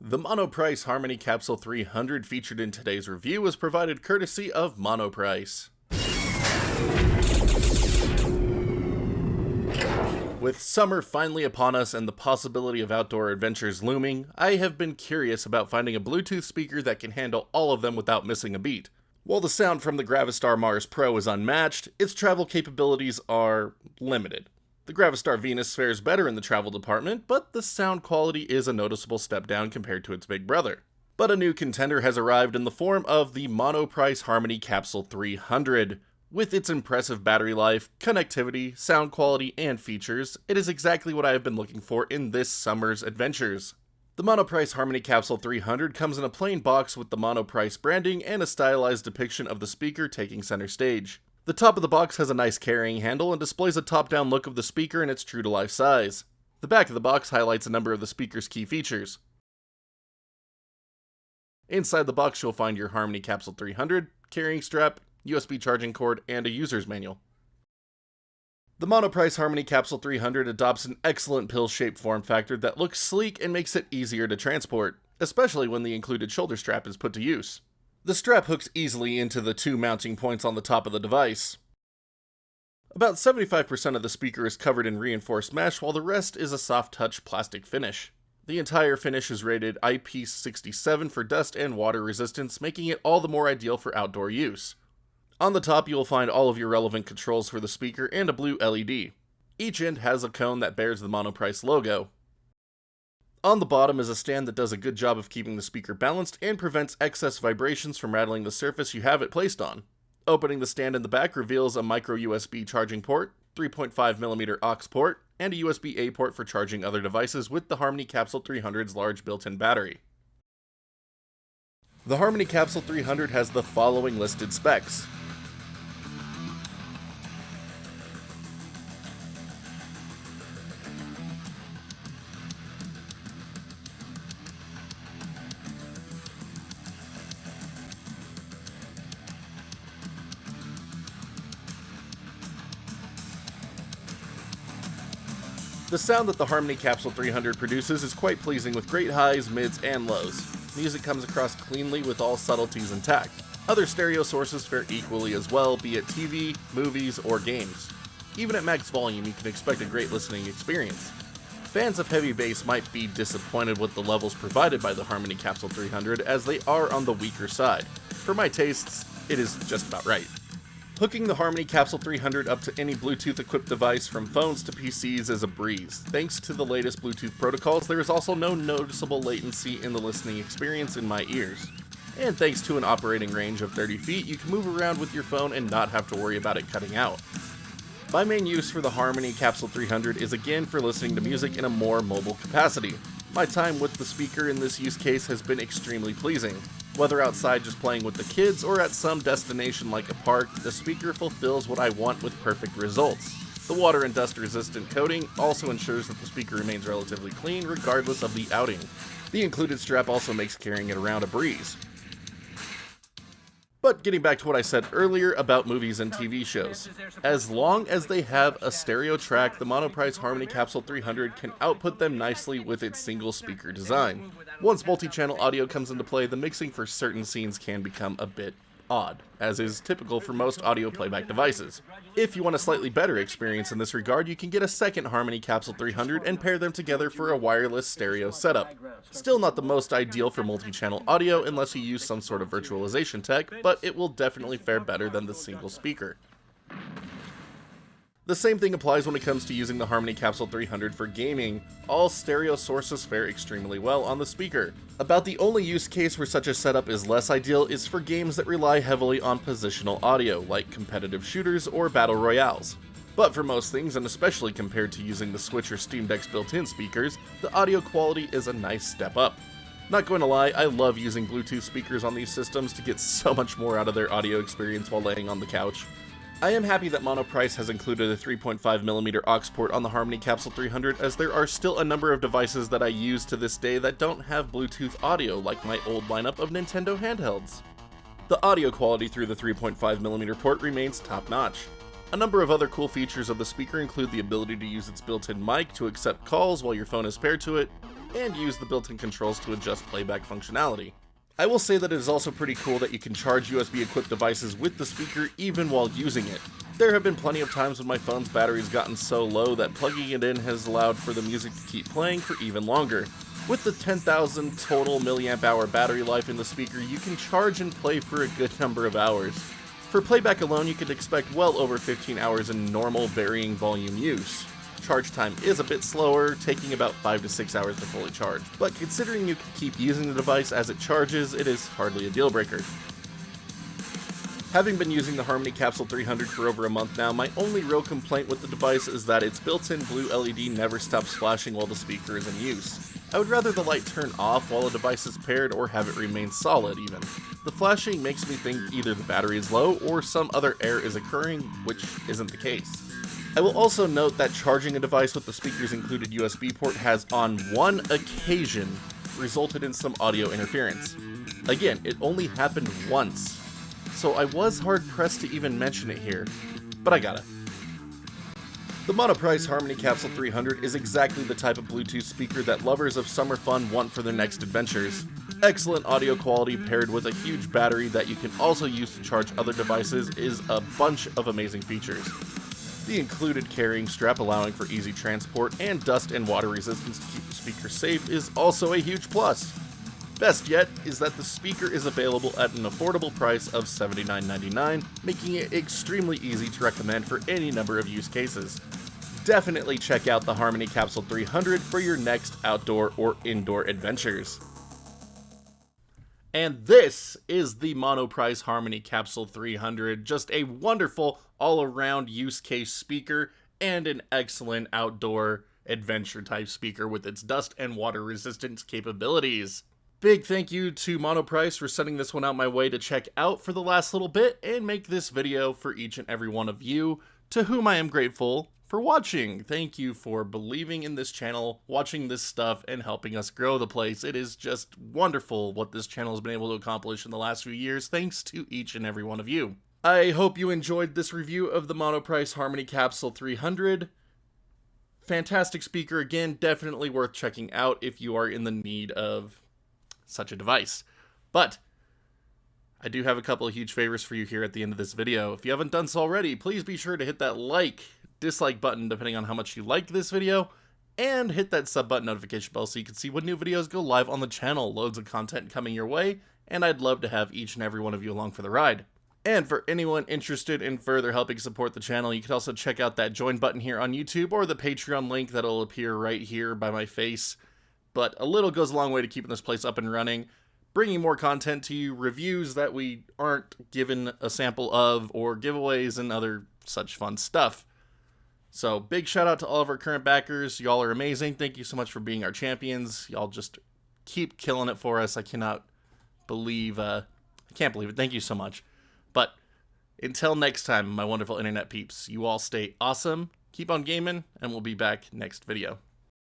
The Monoprice Harmony Capsule 300 featured in today's review was provided courtesy of Monoprice. With summer finally upon us and the possibility of outdoor adventures looming, I have been curious about finding a Bluetooth speaker that can handle all of them without missing a beat. While the sound from the Gravistar Mars Pro is unmatched, its travel capabilities are limited. The Gravistar Venus fares better in the travel department, but the sound quality is a noticeable step down compared to its big brother. But a new contender has arrived in the form of the Monoprice Harmony Capsule 300. With its impressive battery life, connectivity, sound quality, and features, it is exactly what I have been looking for in this summer's adventures. The Monoprice Harmony Capsule 300 comes in a plain box with the Monoprice branding and a stylized depiction of the speaker taking center stage. The top of the box has a nice carrying handle and displays a top-down look of the speaker in its true-to-life size. The back of the box highlights a number of the speaker's key features. Inside the box you'll find your Harmony Capsule 300, carrying strap, USB charging cord, and a user's manual. The Monoprice Harmony Capsule 300 adopts an excellent pill-shaped form factor that looks sleek and makes it easier to transport, especially when the included shoulder strap is put to use. The strap hooks easily into the two mounting points on the top of the device. About 75% of the speaker is covered in reinforced mesh, while the rest is a soft-touch plastic finish. The entire finish is rated IP67 for dust and water resistance, making it all the more ideal for outdoor use. On the top you will find all of your relevant controls for the speaker and a blue LED. Each end has a cone that bears the Monoprice logo. On the bottom is a stand that does a good job of keeping the speaker balanced and prevents excess vibrations from rattling the surface you have it placed on. Opening the stand in the back reveals a micro USB charging port, 3.5mm aux port, and a USB-A port for charging other devices with the Harmony Capsule 300's large built-in battery. The Harmony Capsule 300 has the following listed specs. The sound that the Harmony Capsule 300 produces is quite pleasing with great highs, mids, and lows. Music comes across cleanly with all subtleties intact. Other stereo sources fare equally as well, be it TV, movies, or games. Even at max volume, you can expect a great listening experience. Fans of heavy bass might be disappointed with the levels provided by the Harmony Capsule 300, as they are on the weaker side. For my tastes, it is just about right. Hooking the Harmony Capsule 300 up to any Bluetooth-equipped device from phones to PCs is a breeze. Thanks to the latest Bluetooth protocols, there is also no noticeable latency in the listening experience in my ears. And thanks to an operating range of 30 feet, you can move around with your phone and not have to worry about it cutting out. My main use for the Harmony Capsule 300 is again for listening to music in a more mobile capacity. My time with the speaker in this use case has been extremely pleasing. Whether outside just playing with the kids or at some destination like a park, the speaker fulfills what I want with perfect results. The water and dust resistant coating also ensures that the speaker remains relatively clean regardless of the outing. The included strap also makes carrying it around a breeze. But getting back to what I said earlier about movies and TV shows. As long as they have a stereo track, the Monoprice Harmony Capsule 300 can output them nicely with its single speaker design. Once multi-channel audio comes into play, the mixing for certain scenes can become a bit odd, as is typical for most audio playback devices. If you want a slightly better experience in this regard, you can get a second Harmony Capsule 300 and pair them together for a wireless stereo setup. Still not the most ideal for multi-channel audio unless you use some sort of virtualization tech, but it will definitely fare better than the single speaker. The same thing applies when it comes to using the Harmony Capsule 300 for gaming. All stereo sources fare extremely well on the speaker. About the only use case where such a setup is less ideal is for games that rely heavily on positional audio, like competitive shooters or battle royales. But for most things, and especially compared to using the Switch or Steam Deck's built-in speakers, the audio quality is a nice step up. Not going to lie, I love using Bluetooth speakers on these systems to get so much more out of their audio experience while laying on the couch. I am happy that Monoprice has included a 3.5mm aux port on the Harmony Capsule 300, as there are still a number of devices that I use to this day that don't have Bluetooth audio, like my old lineup of Nintendo handhelds. The audio quality through the 3.5mm port remains top-notch. A number of other cool features of the speaker include the ability to use its built-in mic to accept calls while your phone is paired to it, and use the built-in controls to adjust playback functionality. I will say that it is also pretty cool that you can charge USB-equipped devices with the speaker even while using it. There have been plenty of times when my phone's battery's gotten so low that plugging it in has allowed for the music to keep playing for even longer. With the 10,000 total milliamp hour battery life in the speaker, you can charge and play for a good number of hours. For playback alone, you could expect well over 15 hours in normal varying volume use. Charge time is a bit slower, taking about 5 to 6 hours to fully charge, but considering you can keep using the device as it charges, it is hardly a deal breaker. Having been using the Harmony Capsule 300 for over a month now, my only real complaint with the device is that its built-in blue LED never stops flashing while the speaker is in use. I would rather the light turn off while the device is paired or have it remain solid even. The flashing makes me think either the battery is low or some other error is occurring, which isn't the case. I will also note that charging a device with the speaker's included USB port has on one occasion resulted in some audio interference. Again, it only happened once, so I was hard pressed to even mention it here, but I gotta. The Monoprice Harmony Capsule 300 is exactly the type of Bluetooth speaker that lovers of summer fun want for their next adventures. Excellent audio quality paired with a huge battery that you can also use to charge other devices is a bunch of amazing features. The included carrying strap allowing for easy transport and dust and water resistance to keep the speaker safe is also a huge plus. Best yet is that the speaker is available at an affordable price of $79.99, making it extremely easy to recommend for any number of use cases. Definitely check out the Harmony Capsule 300 for your next outdoor or indoor adventures. And this is the Monoprice Harmony Capsule 300, just a wonderful all-around use case speaker and an excellent outdoor adventure type speaker with its dust and water resistance capabilities. Big thank you to Monoprice for sending this one out my way to check out for the last little bit and make this video for each and every one of you, to whom I am grateful for watching. Thank you for believing in this channel, watching this stuff, and helping us grow the place. It is just wonderful what this channel has been able to accomplish in the last few years, thanks to each and every one of you. I hope you enjoyed this review of the Monoprice Harmony Capsule 300. Fantastic speaker, again, definitely worth checking out if you are in the need of such a device. But I do have a couple of huge favors for you here at the end of this video. If you haven't done so already, please be sure to hit that like, dislike button depending on how much you like this video, and hit that sub button notification bell so you can see when new videos go live on the channel. Loads of content coming your way, and I'd love to have each and every one of you along for the ride. And for anyone interested in further helping support the channel, you can also check out that join button here on YouTube or the Patreon link that'll appear right here by my face. But a little goes a long way to keeping this place up and running, bringing more content to you, reviews that we aren't given a sample of, or giveaways and other such fun stuff. So big shout out to all of our current backers. Y'all are amazing. Thank you so much for being our champions. Y'all just keep killing it for us. I can't believe it. Thank you so much. But until next time, my wonderful internet peeps, you all stay awesome, keep on gaming, and we'll be back next video.